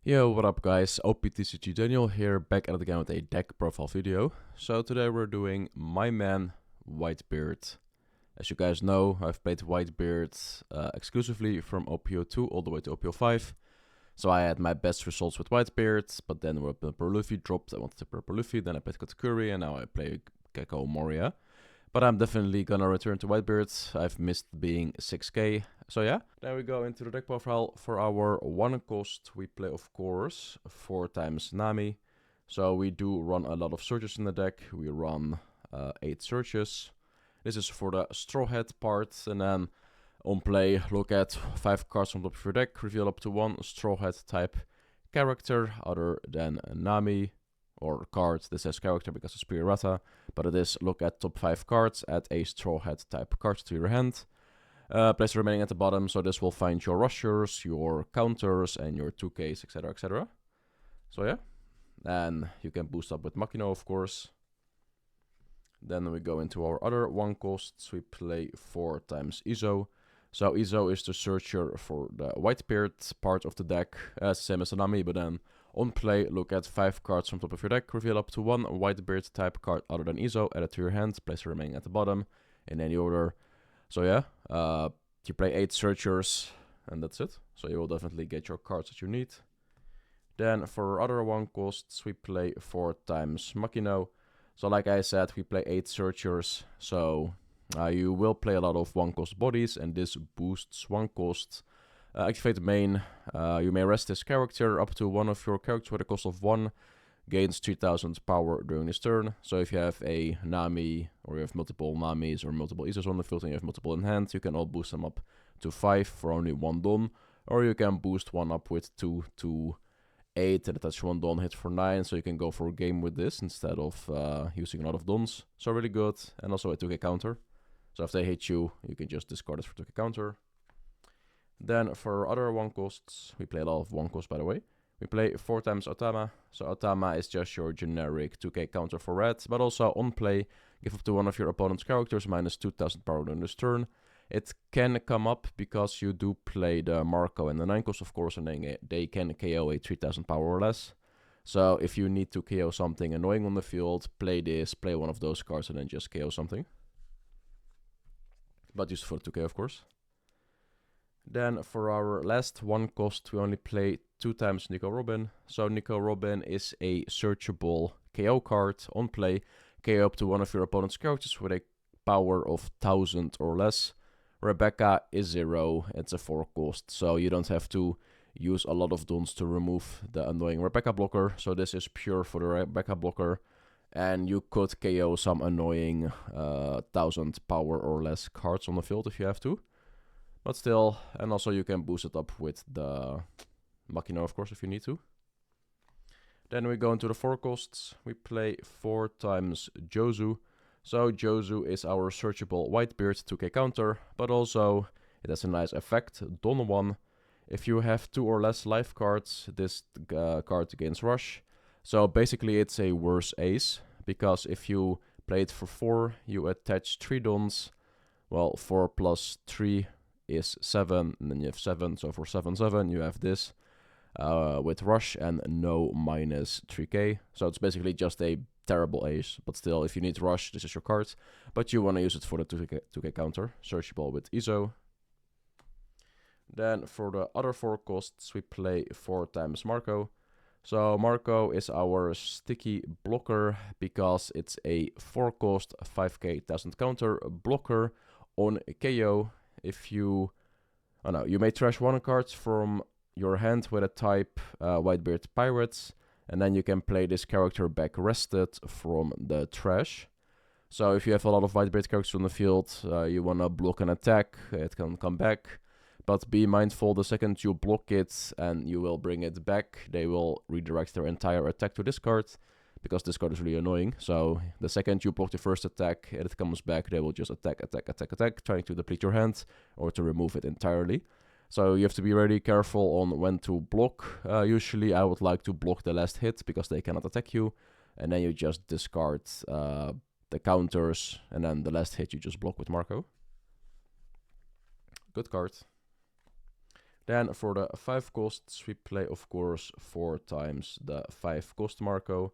Yo, what up guys, OPTCG Daniel here, back at it again with a deck profile video. So today we're doing my man, Whitebeard. As you guys know, I've played Whitebeard exclusively from OP02 all the way to OP05. So I had my best results with Whitebeard, but then when Purple Luffy dropped, I wanted to Purple Luffy, then I played Katakuri, and now I play Gecko Moria. But I'm definitely gonna return to Whitebeard. I've missed being 6k. So yeah, then we go into the deck profile. For our 1 cost, we play of course 4 times Nami. So we do run a lot of searches in the deck. We run 8 searches. This is for the Straw Hat part, and then on play, look at 5 cards from the top of your deck, reveal up to 1 Straw Hat type character other than Nami. Or cards, this says character because it's pre-errata, but it is look at top 5 cards, add a Straw Hat type card to your hand. Place the remaining at the bottom, so this will find your rushers, your counters, and your 2Ks, etc, etc. So yeah, and you can boost up with Makino, of course. Then we go into our other 1 costs, we play 4 times Izo. So Izo is the searcher for the Whitebeard part of the deck, same as Nami, but then on play, look at 5 cards from top of your deck, reveal up to 1 Whitebeard type card other than Izo, add it to your hand, place the remaining at the bottom, in any order. So yeah, you play 8 searchers, and that's it. So you will definitely get your cards that you need. Then for other 1 costs, we play 4 times Makino. So like I said, we play 8 searchers, so you will play a lot of 1 cost bodies, and this boosts 1 cost. Activate the main, you may rest this character up to 1 of your characters with a cost of 1, gains 3000 power during this turn. So if you have a Nami, or you have multiple Namis or multiple Izos on the field and you have multiple in hand, you can all boost them up to 5 for only 1 Don. Or you can boost 1 up with 2 to 8 and attach 1 Don, hit for 9, so you can go for a game with this instead of using a lot of Dons. So really good, and also a 2k counter. So if they hit you, you can just discard it for 2k counter. Then for other 1 costs, we play a lot of 1 costs by the way. We play 4 times Otama. So Otama is just your generic 2k counter for red, but also on play, give up to 1 of your opponent's characters minus 2000 power during this turn. It can come up because you do play the Marco and the 9 cost of course, and then they can KO a 3000 power or less. So if you need to KO something annoying on the field, play this, play 1 of those cards and then just KO something. But just for 2k of course. Then for our last 1 cost, we only play 2 times Nico Robin. So Nico Robin is a searchable KO card on play. KO up to 1 of your opponent's characters with a power of 1000 or less. Rebecca is 0, it's a 4 cost, so you don't have to use a lot of Dons to remove the annoying Rebecca blocker. So this is pure for the Rebecca blocker. And you could KO some annoying 1000 power or less cards on the field if you have to. But still, and also you can boost it up with the Makino of course if you need to. Then we go into the 4 costs. We play 4 times Jozu. So Jozu is our searchable Whitebeard 2k counter, but also it has a nice effect, Don 1. If you have 2 or less life cards, this card gains rush. So basically it's a worse ace, because if you play it for 4, you attach 3 Dons. Well, 4 plus 3 is 7, and then you have 7, so for 7/7 you have this with rush and no minus 3k. So it's basically just a terrible ace, but still if you need rush, this is your card, but you want to use it for the 2k counter, searchable with Izo. Then for the other 4 costs, we play 4 times Marco. So Marco is our sticky blocker because it's a 4 cost 5k 1000 counter blocker on KO. If you, you may trash 1 card from your hand with a type Whitebeard Pirates, and then you can play this character back rested from the trash. So if you have a lot of Whitebeard characters on the field, you want to block an attack, it can come back. But be mindful, the second you block it and you will bring it back, they will redirect their entire attack to this card, because this card is really annoying. So the second you block the first attack and it comes back, they will just attack, trying to deplete your hand or to remove it entirely. So you have to be really careful on when to block. Usually I would like to block the last hit because they cannot attack you, and then you just discard the counters, and then the last hit you just block with Marco. Good card. Then for the 5 costs, we play, of course, 4 times the 5 cost Marco.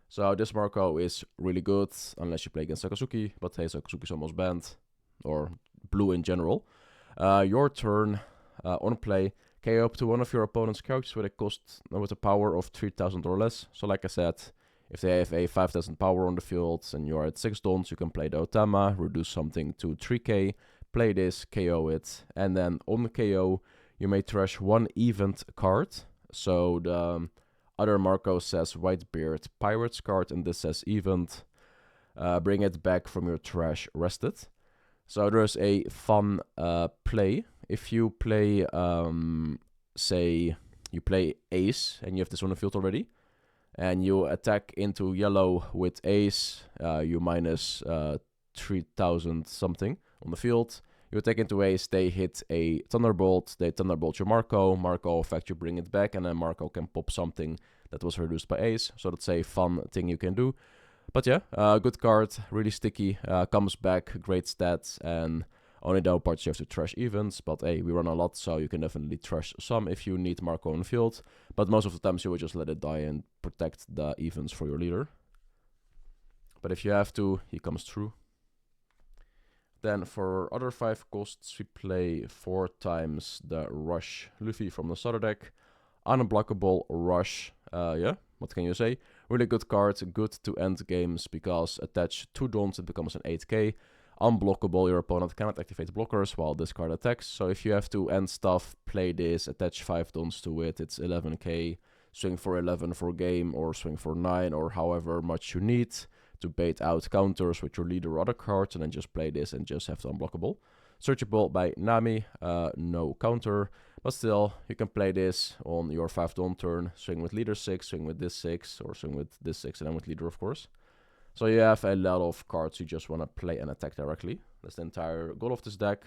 So this Marco is really good, unless you play against Sakazuki, but hey, Sakazuki's almost banned, or blue in general. Your turn, on play, KO up to one of your opponent's characters with a power of 3000 or less. So like I said, if they have a 5000 power on the field and you are at 6 dons, you can play the Otama, reduce something to 3k, play this, KO it, and then on KO, you may trash one event card. So the other Marco says Whitebeard Pirates card, and this says event. Bring it back from your trash rested. So there's a fun play. If you play, say, you play Ace, and you have this on the field already, and you attack into yellow with Ace, you minus 3000 something on the field. You attack into Ace, they hit a Thunderbolt, they Thunderbolt your Marco, Marco effect, you bring it back, and then Marco can pop something that was reduced by Ace. So that's a fun thing you can do. But yeah, good card, really sticky, comes back, great stats, and only down parts you have to trash events. But hey, we run a lot, so you can definitely trash some if you need Marco on the field. But most of the times you will just let it die and protect the events for your leader. But if you have to, he comes through. Then for other 5 costs, we play 4 times the Rush Luffy from the starter deck. Unblockable Rush, yeah, what can you say? Really good card, good to end games, because attach 2 dons, it becomes an 8k. Unblockable, your opponent cannot activate blockers while this card attacks. So if you have to end stuff, play this, attach 5 dons to it, it's 11k. Swing for 11 for game, or swing for 9, or however much you need to bait out counters with your leader or other cards, and then just play this and just have the unblockable. Searchable by Nami, no counter, but still, you can play this on your 5 don turn, swing with leader 6, swing with this 6, or swing with this 6, and then with leader, of course. So you have a lot of cards you just want to play and attack directly. That's the entire goal of this deck,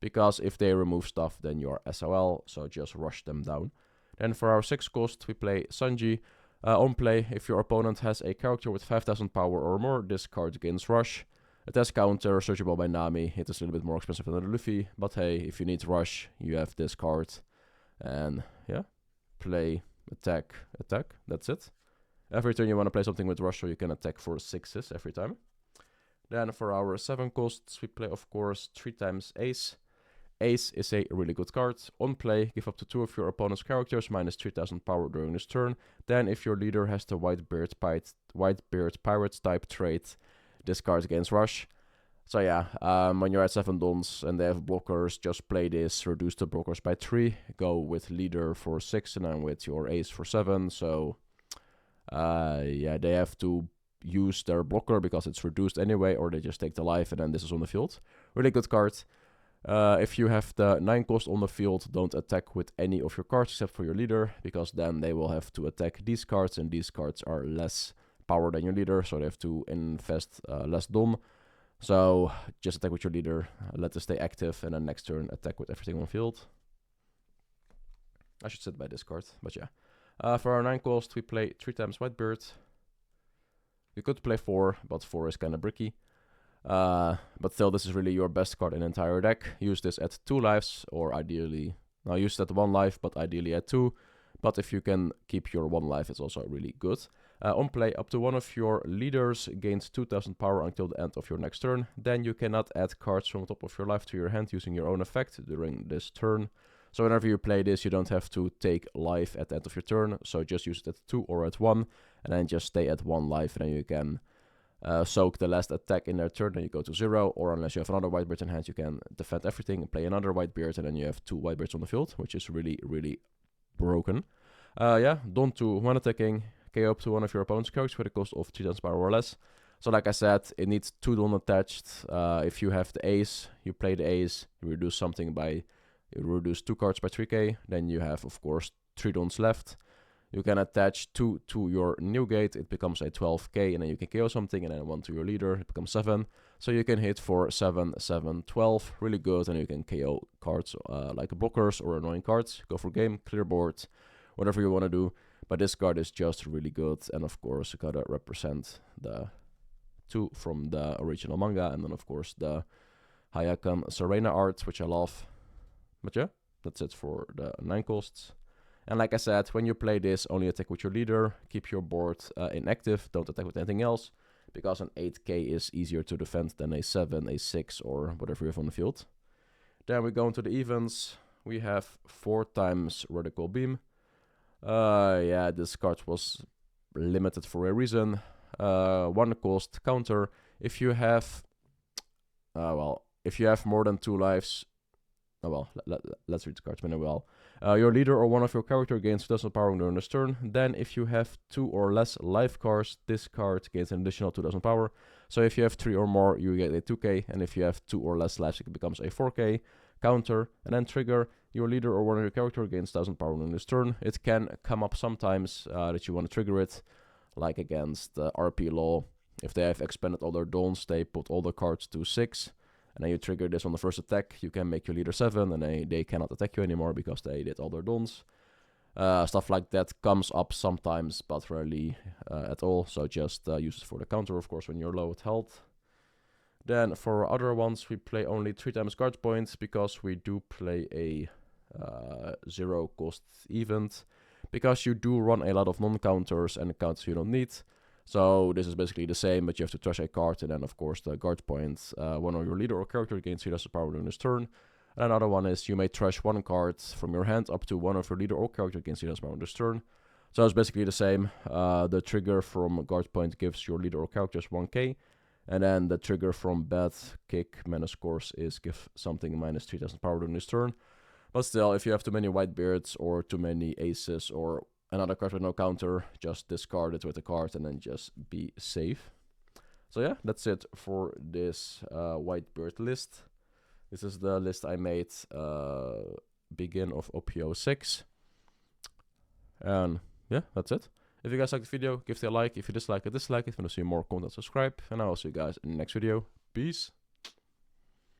because if they remove stuff, then you're SOL, so just rush them down. Then for our 6 cost, we play Sanji. On play, if your opponent has a character with 5000 power or more, this card gains Rush. It has counter, searchable by Nami. It is a little bit more expensive than the Luffy, but hey, if you need Rush, you have this card. And yeah, play, attack, attack, that's it. Every turn you want to play something with Rush, so you can attack for 6s every time. Then for our 7 costs, we play, of course, 3 times Ace. Ace is a really good card. On play, give up to 2 of your opponent's characters minus 3000 power during this turn. Then if your leader has the Whitebeard Pirates type trait, this card gains Rush. So yeah, when you're at 7 dons and they have blockers, just play this, reduce the blockers by 3, go with leader for 6 and then with your Ace for 7. So yeah, they have to use their blocker because it's reduced anyway, or they just take the life and then this is on the field. Really good card. If you have the 9 cost on the field, don't attack with any of your cards except for your leader, because then they will have to attack these cards, and these cards are less power than your leader, so they have to invest less dom. So just attack with your leader, let it stay active, and then next turn attack with everything on field. I should sit by this card, but yeah. For our 9 cost, we play 3 times Whitebeard. You could play 4, but 4 is kind of bricky. But still, this is really your best card in the entire deck. Use this at 2 lives, or ideally, now use it at 1 life, but ideally at 2. But if you can keep your 1 life, it's also really good. On play, up to 1 of your leaders gains 2000 power until the end of your next turn. Then you cannot add cards from the top of your life to your hand using your own effect during this turn. So whenever you play this, you don't have to take life at the end of your turn. So just use it at 2 or at 1, and then just stay at 1 life, and then you can soak the last attack in their turn, and you go to 0, or unless you have another Whitebeard in hand, you can defend everything and play another Whitebeard, and then you have 2 Whitebeards on the field, which is really, really broken. Yeah, Don to 1 attacking, KO up to 1 of your opponent's characters with a cost of 3000 power or less. So like I said, it needs 2 Don attached. If you have the Ace, you play the Ace, you reduce something by, you reduce 2 cards by 3k, then you have, of course, 3 Dons left. You can attach 2 to your Newgate, it becomes a 12k, and then you can KO something, and then 1 to your leader, it becomes 7. So you can hit for 7, 7, 12, really good, and you can KO cards like blockers or annoying cards. Go for game, clear board, whatever you want to do. But this card is just really good, and of course you gotta represent the 2 from the original manga, and then of course the Hayakan Serena art, which I love. But yeah, That's it for the 9 costs. And like I said, when you play this, only attack with your leader. Keep your board inactive. Don't attack with anything else, because an 8k is easier to defend than a 7, a 6, or whatever you have on the field. Then we go into the events. We have 4 times Radical Beam. Yeah, this card was limited for a reason. 1 cost counter. If you have, if you have more than 2 lives, let's read the cards manual. Your leader or one of your character gains 2000 power during this turn. Then, if you have 2 or less life cards, this card gains an additional 2000 power. So if you have 3 or more, you get a 2k, and if you have 2 or less lives, it becomes a 4k. Counter, and then trigger. Your leader or one of your character gains 1000 power during this turn. It can come up sometimes that you want to trigger it, like against RP Law. If they have expanded all their dons, they put all the cards to 6. And then you trigger this on the first attack, you can make your leader 7, and they cannot attack you anymore because they did all their dons. Stuff like that comes up sometimes, but rarely at all, so just use it for the counter, of course, when you're low at health. Then for other ones, we play only 3 times guard points, because we do play a 0 cost event, because you do run a lot of non-counters and counters you don't need. So this is basically the same, but you have to trash a card, and then of course the guard points, one of your leader or character gains 3000 power during this turn. And another one is you may trash 1 card from your hand up to one of your leader or character gains 3000 power during this turn. So it's basically the same. The trigger from guard point gives your leader or characters 1k, and then the trigger from bad kick menace course is give something minus 3000 power during this turn. But still, if you have too many Whitebeards or too many aces or another card with no counter, just discard it with a card and then just be safe. So yeah, that's it for this Whitebeard list. This is the list I made begin of OP06. And yeah, that's it. If you guys liked the video, give it a like. If you dislike it, dislike it. If you want to see more content, subscribe. And I will see you guys in the next video. Peace.